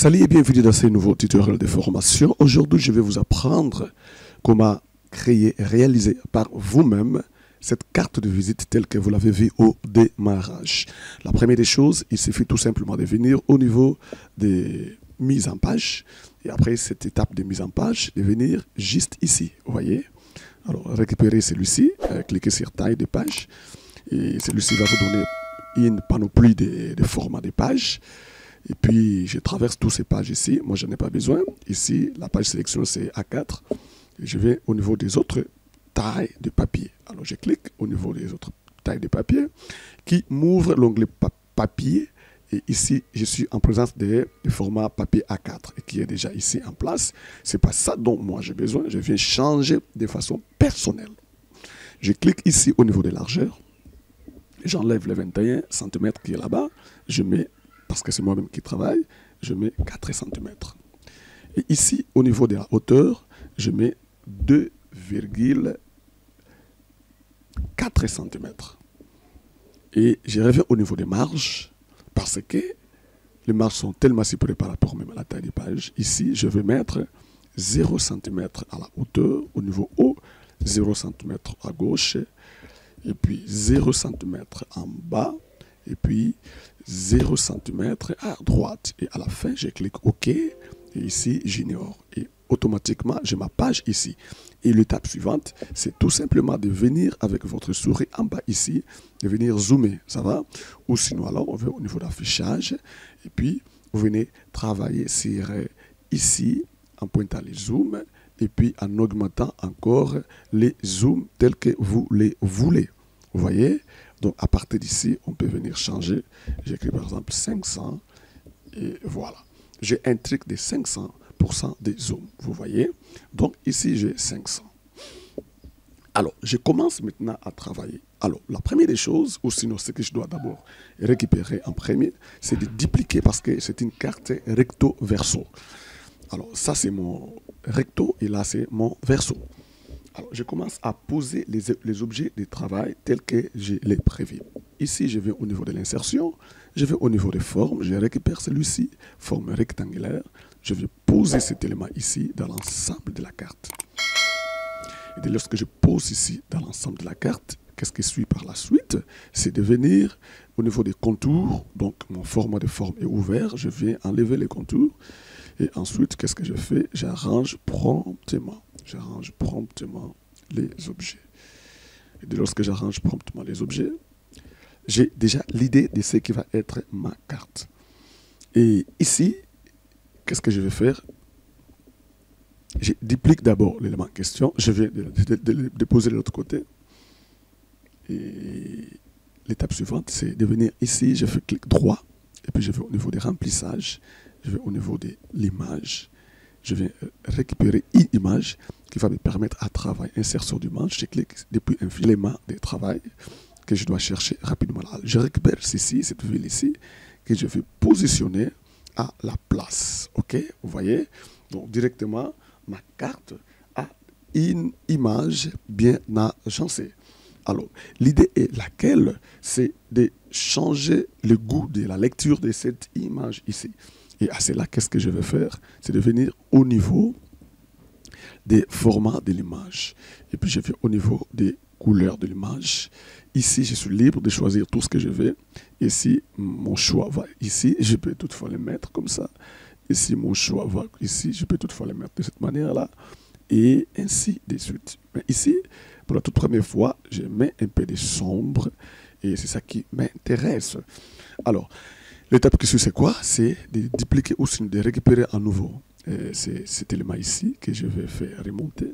Salut et bienvenue dans ce nouveau tutoriel de formation. Aujourd'hui, je vais vous apprendre comment créer et réaliser par vous-même cette carte de visite telle que vous l'avez vue au démarrage. La première des choses, il suffit tout simplement de venir au niveau des mises en page. Et après cette étape de mise en page, de venir juste ici, vous voyez. Alors, récupérez celui-ci, cliquez sur taille de page. Et celui-ci va vous donner une panoplie de formats de pages. Et puis, je traverse toutes ces pages ici. Moi, je n'en ai pas besoin. Ici, la page sélection, c'est A4. Et je vais au niveau des autres tailles de papier. Alors, je clique au niveau des autres tailles de papier qui m'ouvre l'onglet papier. Et ici, je suis en présence du format papier A4 et qui est déjà ici en place. Ce n'est pas ça dont moi j'ai besoin. Je viens changer de façon personnelle. Je clique ici au niveau des largeurs. J'enlève les 21 cm qui est là-bas. Je mets, parce que c'est moi-même qui travaille, je mets 4 cm. Et ici, au niveau de la hauteur, je mets 2,4 cm. Et je reviens au niveau des marges, parce que les marges sont tellement séparées par rapport même à la taille des pages. Ici, je vais mettre 0 cm à la hauteur, au niveau haut, 0 cm à gauche, et puis 0 cm en bas, et puis 0 cm à droite. Et à la fin, je clique OK, et ici, j'ignore. Et automatiquement, j'ai ma page ici. Et l'étape suivante, c'est tout simplement de venir avec votre souris en bas ici, de venir zoomer, ça va? Ou sinon, alors, on va au niveau d'affichage, et puis, vous venez travailler sur ici, en pointant les zooms, et puis en augmentant encore les zooms tels que vous les voulez. Vous voyez? Donc, à partir d'ici, on peut venir changer. J'écris par exemple 500, et voilà. J'ai un truc de 500% de zoom, vous voyez? Donc, ici, j'ai 500. Alors, je commence maintenant à travailler. Alors, la première des choses, ou sinon ce que je dois d'abord récupérer en premier, c'est de dupliquer parce que c'est une carte recto-verso. Alors, ça, c'est mon recto et là, c'est mon verso. Alors, je commence à poser les objets de travail tels que je les prévu. Ici, je vais au niveau de l'insertion, je vais au niveau des formes, je récupère celui-ci, forme rectangulaire. Je vais poser cet élément ici dans l'ensemble de la carte. Et dès lorsque je pose ici dans l'ensemble de la carte, qu'est-ce qui suit par la suite? C'est de venir au niveau des contours, donc mon format de forme est ouvert, je viens enlever les contours. Et ensuite, qu'est-ce que je fais? J'arrange promptement. J'arrange promptement les objets. Et dès lorsque j'arrange promptement les objets, j'ai déjà l'idée de ce qui va être ma carte. Et ici, qu'est-ce que je vais faire? Je duplique d'abord l'élément en question. Je vais le déposer de l'autre côté. Et l'étape suivante, c'est de venir ici, je fais clic droit. Et puis je vais au niveau des remplissages. Je vais au niveau de l'image. Je vais récupérer une image qui va me permettre à travailler. Insertion d'image. Je clique depuis un élément de travail que je dois chercher rapidement. Là. Je récupère ceci, cette ville ici, que je vais positionner à la place. OK? Vous voyez? Donc directement, ma carte a une image bien agencée. Alors, l'idée est laquelle? C'est de changer le goût de la lecture de cette image ici. Et à cela, qu'est-ce que je vais faire? C'est de venir au niveau des formats de l'image. Et puis, je vais au niveau des couleurs de l'image. Ici, je suis libre de choisir tout ce que je veux. Ici, mon choix va ici. Je peux toutefois le mettre comme ça. Ici, mon choix va ici. Je peux toutefois le mettre de cette manière-là. Et ainsi de suite. Mais ici, pour la toute première fois, je mets un peu de sombre. Et c'est ça qui m'intéresse. Alors, l'étape qui suit, c'est quoi? C'est de dupliquer ou de récupérer à nouveau cet élément ici que je vais faire remonter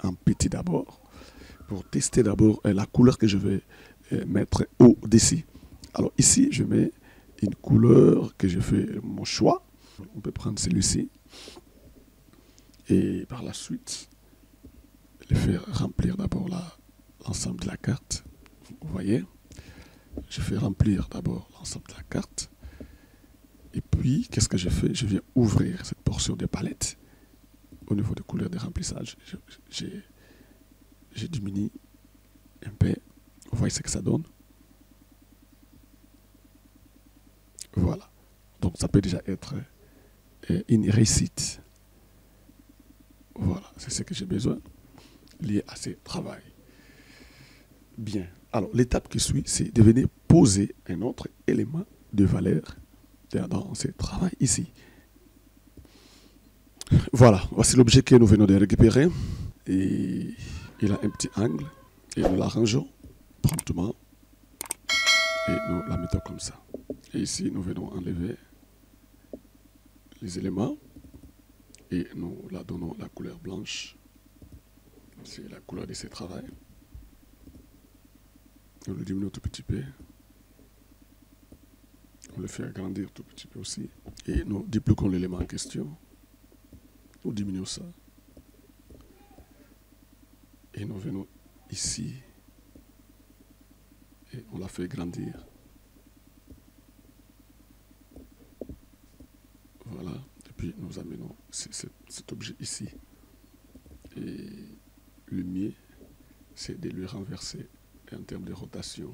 en petit d'abord pour tester d'abord la couleur que je vais mettre au-dessus. Alors ici, je mets une couleur que je fais mon choix. On peut prendre celui-ci et par la suite, le faire remplir d'abord l'ensemble de la carte. Vous voyez? Je fais remplir d'abord l'ensemble de la carte. Et puis, qu'est-ce que je fais? Je viens ouvrir cette portion de palette au niveau des couleurs de remplissage. Je diminue un peu. Vous voyez ce que ça donne? Voilà. Donc, ça peut déjà être une réussite. Voilà, c'est ce que j'ai besoin lié à ce travail. Bien. Alors, l'étape qui suit, c'est de venir poser un autre élément de valeur dans ce travail ici. Voilà, voici l'objet que nous venons de récupérer. Et il a un petit angle. Et nous l'arrangeons promptement. Et nous la mettons comme ça. Et ici, nous venons enlever les éléments. Et nous la donnons la couleur blanche. C'est la couleur de ce travail. On le diminue tout petit peu. On le fait agrandir tout petit peu aussi. Et nous duplicons l'élément en question. Nous diminuons ça. Et nous venons ici. Et on la fait grandir. Voilà. Et puis nous amenons cet objet ici. Et le mieux, c'est de lui renverser en termes de rotation.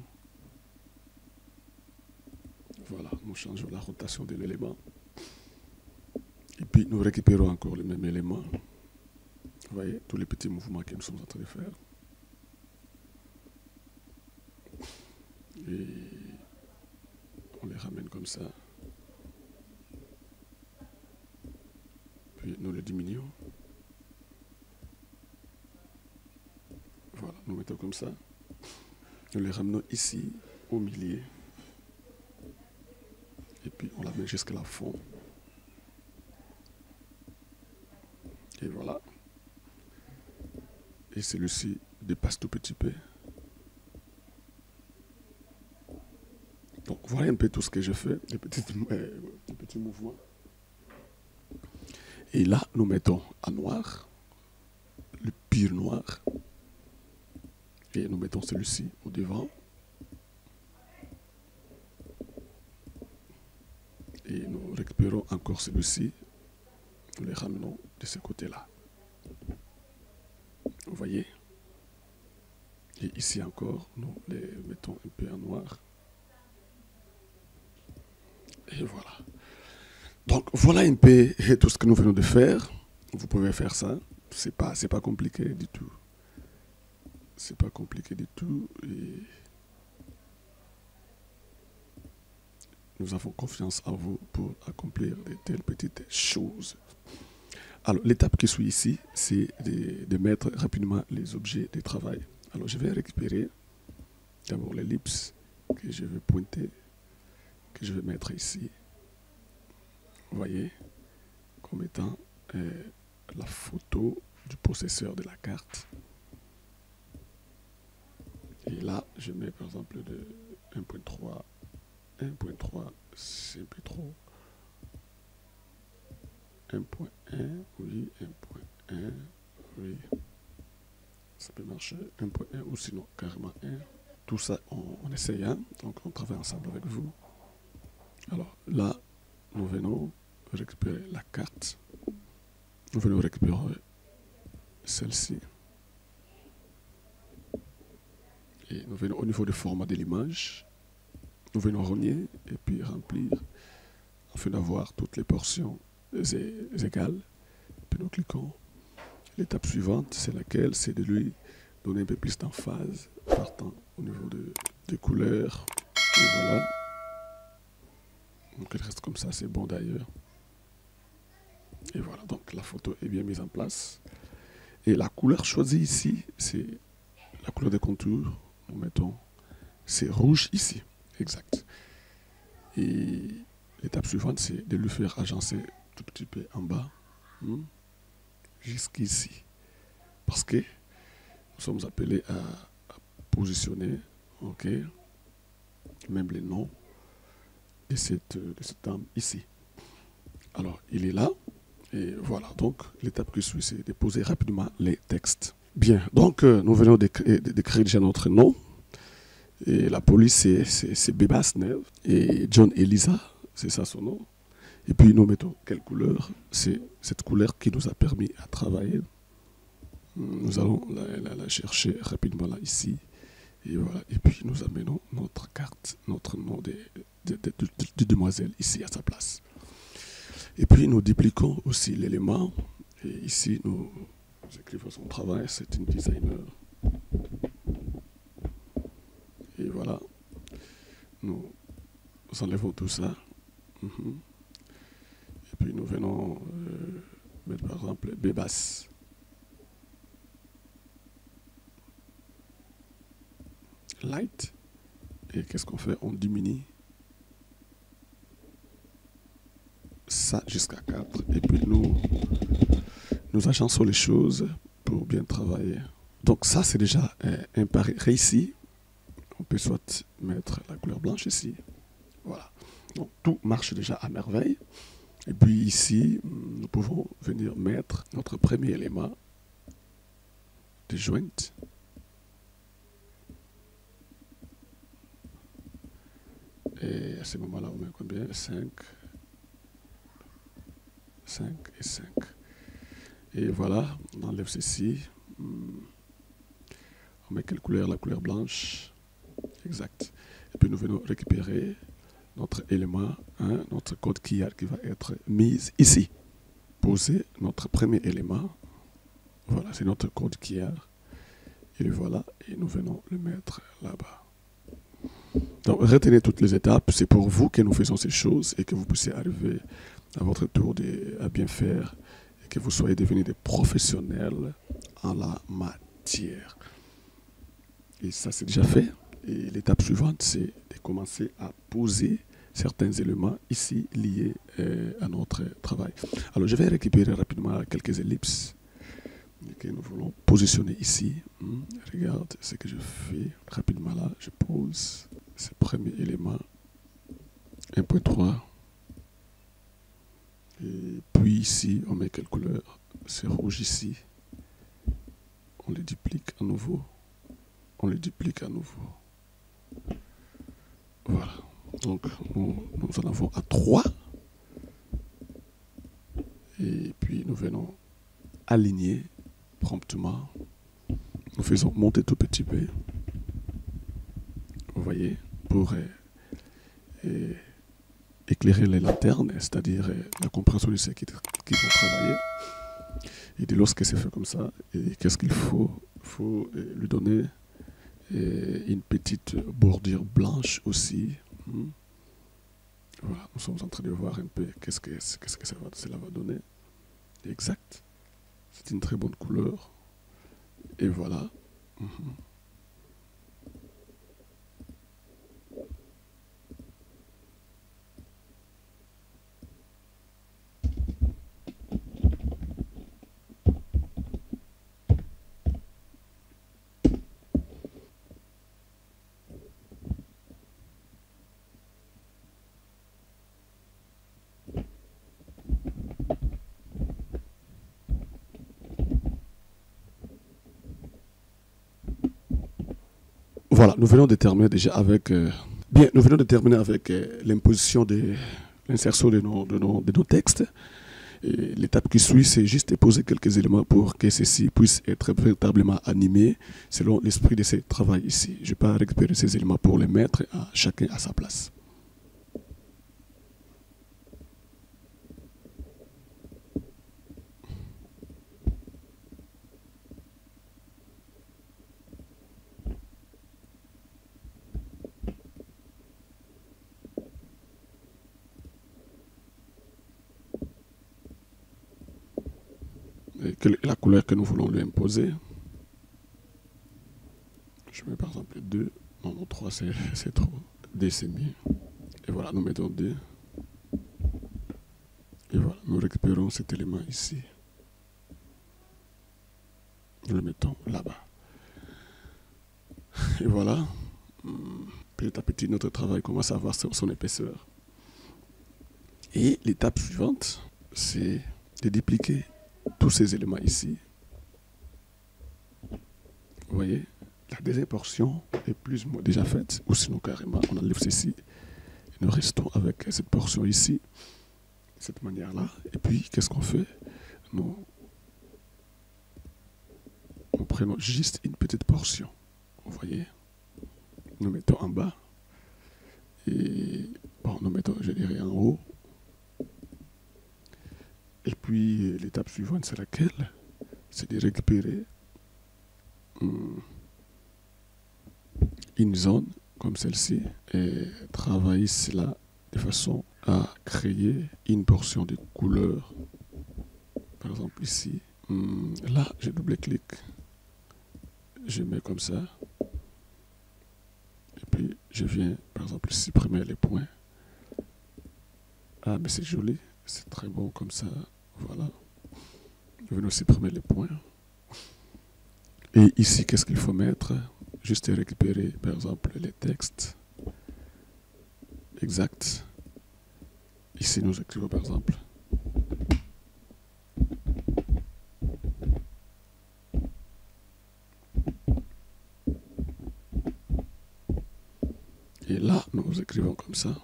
Voilà, nous changeons la rotation de l'élément. Et puis nous récupérons encore le même élément. Vous voyez, tous les petits mouvements que nous sommes en train de faire. Et on les ramène comme ça. Puis nous le diminuons. Voilà, nous mettons comme ça. Nous les ramenons ici, au milieu. Et puis on la met jusqu'à la fond. Et voilà. Et celui-ci dépasse tout petit peu. Donc voilà un peu tout ce que je fais, des petits mouvements. Et là, nous mettons en noir, le pur noir. Et nous mettons celui-ci au devant. Et nous récupérons encore celui-ci. Nous les ramenons de ce côté-là. Vous voyez? Et ici encore, nous les mettons un peu en noir. Et voilà. Donc voilà un peu tout ce que nous venons de faire. Vous pouvez faire ça. C'est pas compliqué du tout. C'est pas compliqué du tout. Et nous avons confiance en vous pour accomplir de telles petites choses. Alors, l'étape qui suit ici, c'est de mettre rapidement les objets de travail. Alors, je vais récupérer d'abord l'ellipse que je vais pointer, que je vais mettre ici. Vous voyez, comme étant la photo du possesseur de la carte. Et là, je mets par exemple de 1.3, 1.3, c'est un peu trop. 1.1, oui, 1.1, oui. Ça peut marcher, 1.1 ou sinon carrément 1. Tout ça, on essaye, hein? Donc on travaille ensemble avec vous. Alors là, nous venons récupérer la carte. Nous venons récupérer celle-ci. Et nous venons au niveau du format de l'image. Nous venons rogner et puis remplir afin d'avoir toutes les portions égales. Puis nous cliquons. L'étape suivante, c'est laquelle? C'est de lui donner un peu plus d'emphase, partant au niveau des couleurs. Et voilà. Donc il reste comme ça, c'est bon d'ailleurs. Et voilà, donc la photo est bien mise en place. Et la couleur choisie ici, c'est la couleur des contours. Nous mettons, c'est rouge ici, exact. Et l'étape suivante, c'est de lui faire agencer tout petit peu en bas, jusqu'ici. Parce que nous sommes appelés à positionner, ok, même les noms de cette âme ici. Alors, il est là. Et voilà, donc l'étape qui suit, c'est de poser rapidement les textes. Bien, donc nous venons d'écrire déjà notre nom. Et la police, c'est Bébas Neve. Et John Elisa, c'est ça son nom. Et puis nous mettons quelle couleur? C'est cette couleur qui nous a permis à travailler. Nous allons la chercher rapidement là, ici. Et voilà, et puis nous amenons notre carte, notre nom de demoiselle ici à sa place. Et puis nous dupliquons aussi l'élément. Et ici, nous écrivons son travail, c'est une designer. Et voilà, nous enlevons tout ça. Et puis nous venons mettre par exemple B basse. Light. Et qu'est-ce qu'on fait? On diminue ça jusqu'à 4. Et puis nous agençons les choses pour bien travailler. Donc ça, c'est déjà un pari réussi. On peut soit mettre la couleur blanche ici. Voilà. Donc tout marche déjà à merveille. Et puis ici, nous pouvons venir mettre notre premier élément de joint. Et à ce moment-là, on met combien? 5. 5 et 5. Et voilà, on enlève ceci. On met quelle couleur? La couleur blanche. Exact. Et puis nous venons récupérer notre élément, notre code keyword qui va être mis ici. Poser notre premier élément. Voilà, c'est notre code keyword. Et le voilà, et nous venons le mettre là-bas. Donc, retenez toutes les étapes. C'est pour vous que nous faisons ces choses et que vous puissiez arriver à votre tour à bien faire et que vous soyez devenus des professionnels en la matière. Et ça, c'est déjà fait. Et l'étape suivante, c'est de commencer à poser certains éléments ici liés à notre travail. Alors, je vais récupérer rapidement quelques ellipses que nous voulons positionner ici. Regarde ce que je fais rapidement là. Je pose ce premier élément 1.3. Et puis ici, on met quelle couleur? C'est rouge ici. On le duplique à nouveau. On le duplique à nouveau. Voilà. Donc, nous en avons à 3. Et puis, nous venons aligner promptement. Nous faisons monter tout petit peu. Vous voyez, pour éclairer les lanternes, c'est-à-dire la compréhension de ceux qui vont travailler. Et de lorsque c'est fait comme ça, qu'est-ce qu'il faut? Il faut lui donner une petite bordure blanche aussi. Voilà, nous sommes en train de voir un peu qu'est-ce que cela va donner. Exact. C'est une très bonne couleur. Et voilà. Voilà, nous venons de terminer déjà avec l'imposition de l'insertion de nos textes. L'étape qui suit, c'est juste de poser quelques éléments pour que ceci puisse être véritablement animé selon l'esprit de ce travail ici. Je ne vais pas récupérer ces éléments pour les mettre à chacun à sa place. Quelle est la couleur que nous voulons lui imposer? Je mets par exemple 2. Non, 3, c'est trop. 2, c'est bien. Et voilà, nous mettons 2. Et voilà, nous récupérons cet élément ici. Nous le mettons là-bas. Et voilà. Petit à petit, notre travail commence à avoir son épaisseur. Et l'étape suivante, c'est de dupliquer tous ces éléments ici. Vous voyez, la deuxième portion est plus ou moins déjà faite, ou sinon carrément on enlève ceci et nous restons avec cette portion ici, de cette manière-là. Et puis, qu'est-ce qu'on fait? Nous prenons juste une petite portion, vous voyez, nous mettons en bas, et bon, nous mettons, je dirais, en haut, puis l'étape suivante, c'est laquelle? C'est de récupérer une zone comme celle-ci et travailler cela de façon à créer une portion de couleur. Par exemple ici, là je double-clique, je mets comme ça, et puis je viens par exemple supprimer les points. Ah mais c'est joli, c'est très bon comme ça, voilà. Je viens supprimer les points. Et ici, qu'est-ce qu'il faut mettre? Juste récupérer par exemple les textes exacts. Ici nous écrivons par exemple et là, nous écrivons comme ça.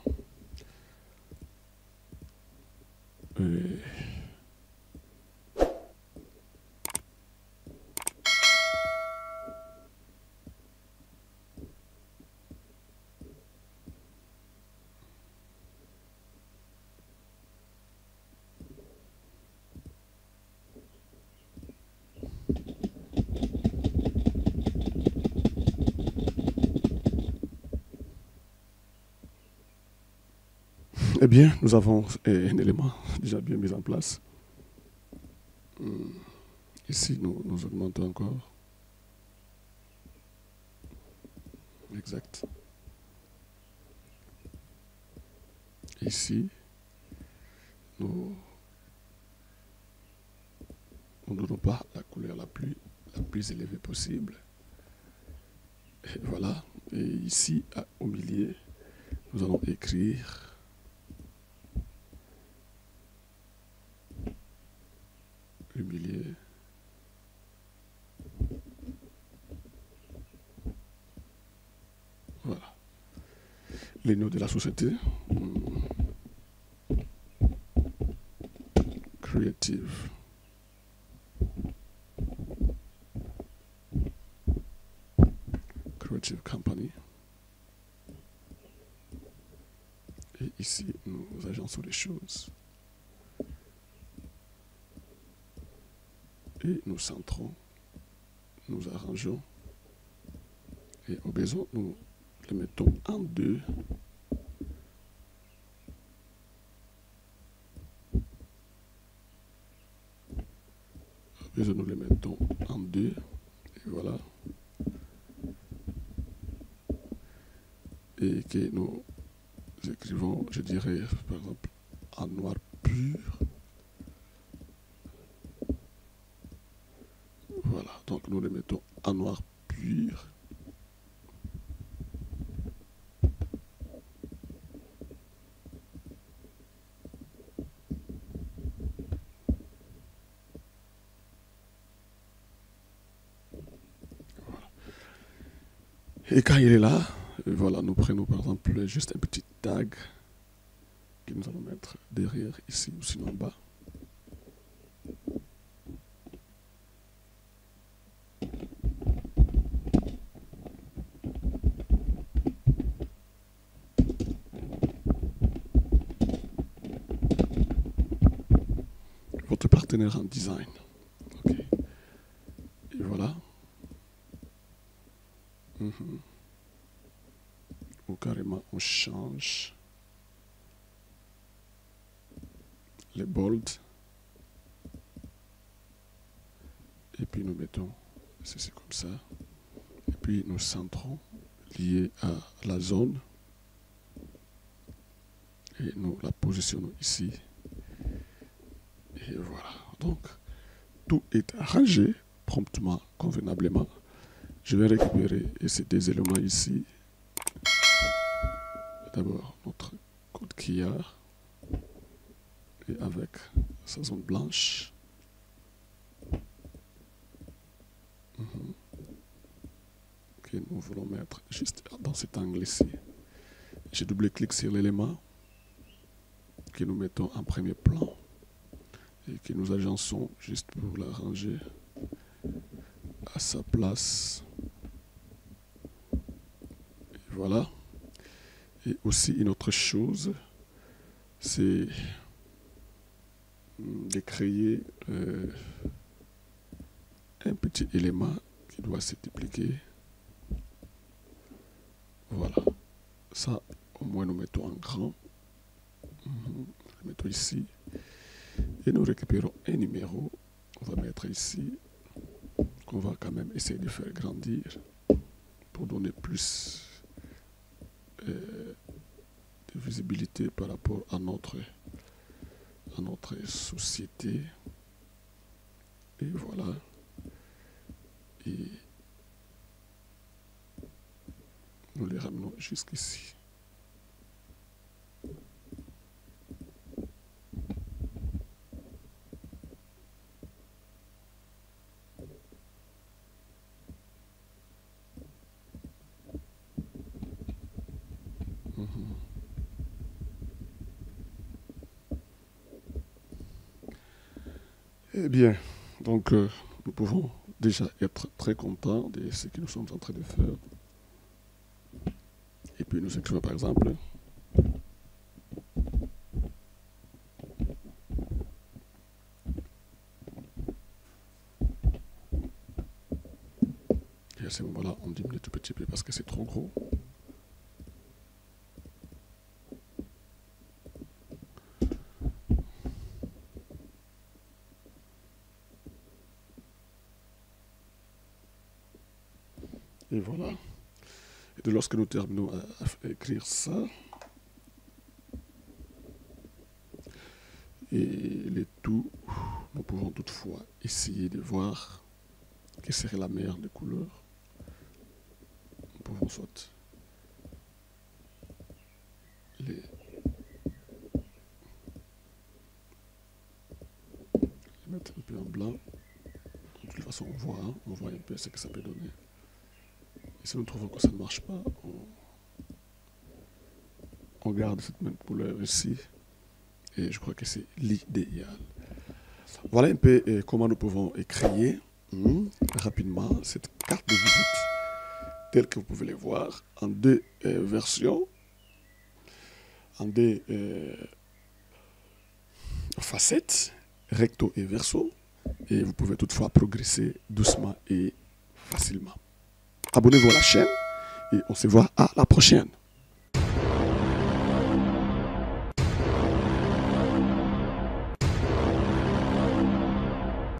Eh bien, nous avons un élément déjà bien mis en place. Ici, nous augmentons encore. Exact. Ici, nous ne donnons pas la couleur la plus élevée possible. Et voilà. Et ici, au milieu, nous allons écrire le milieu. Voilà. Les noms de la société. Creative. Creative Company. Et ici, nous agençons les choses. Et nous centrons, nous arrangeons. Et au besoin, nous les mettons en deux. Au besoin, nous les mettons en deux. Et voilà. Et que nous écrivons, je dirais, par exemple, en noir pur. Voilà, donc nous les mettons en noir pur. Voilà. Et quand il est là, voilà, nous prenons par exemple juste un petit tag que nous allons mettre derrière ici ou sinon en bas. Votre partenaire en design. Ok. Et voilà. Ou carrément on change les bold. Et puis nous mettons ceci comme ça. Et puis nous centrons lié à la zone. Et nous la positionnons ici. Et voilà. Donc, tout est arrangé promptement, convenablement. Je vais récupérer ces deux éléments ici. D'abord, notre code QR. Et avec sa zone blanche. Que nous voulons mettre juste dans cet angle ici. Je double-clique sur l'élément que nous mettons en premier plan et que nous agençons juste pour l'arranger à sa place. Et voilà. Et aussi une autre chose, c'est de créer un petit élément qui doit se dupliquer. Voilà. Ça, au moins, nous mettons en grand. Nous le mettons ici. Et nous récupérons un numéro. On va mettre ici. On va quand même essayer de faire grandir pour donner plus de visibilité par rapport à notre société. Et voilà. Et nous les ramenons jusqu'ici. Eh bien, donc nous pouvons déjà être très contents de ce que nous sommes en train de faire. Et puis nous écrivons par exemple et à ce moment-là on diminue tout petit peu parce que c'est trop gros. Et voilà. Et lorsque nous terminons à écrire ça, et les tout, nous pouvons toutefois essayer de voir quelle serait la meilleure des couleurs. Nous pouvons soit les mettre un peu en blanc. De toute façon, on voit un peu ce que ça peut donner. Et si nous trouvons que ça ne marche pas, on garde cette même couleur ici. Et je crois que c'est l'idéal. Voilà un peu comment nous pouvons créer rapidement cette carte de visite telle que vous pouvez le voir en deux versions, en deux facettes, recto et verso. Et vous pouvez toutefois progresser doucement et facilement. Abonnez-vous à la chaîne et on se voit à la prochaine.